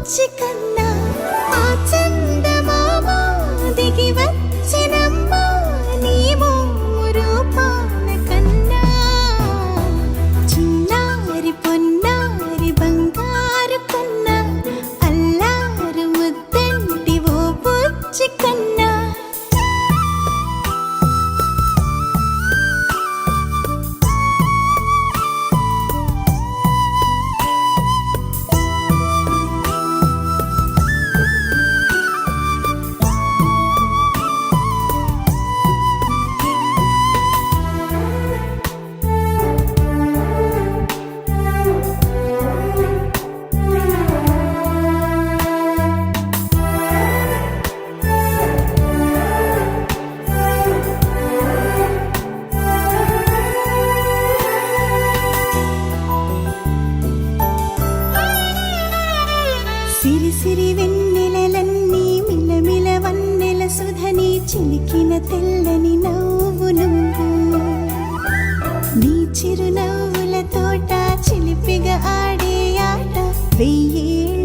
బుచ్చి కన్నా ఆ చందమామ దిగి వచ్చినమ్మా నీ మోము రూపాల కన్నా చిన్నారి పొన్నారి బంగారు కన్నా అల్లారు ముద్దంటి ఓ బుచ్చి కన్నా సిరి సిరి వెన్నెలలన్నీ మిలమిల వన్నెల సుధని చిలికిన తెల్లని నవ్వు నువ్వు నీ చిరునవ్వుల తోట చిలిపిగా ఆడే ఆట వెయ్యేళ్ళ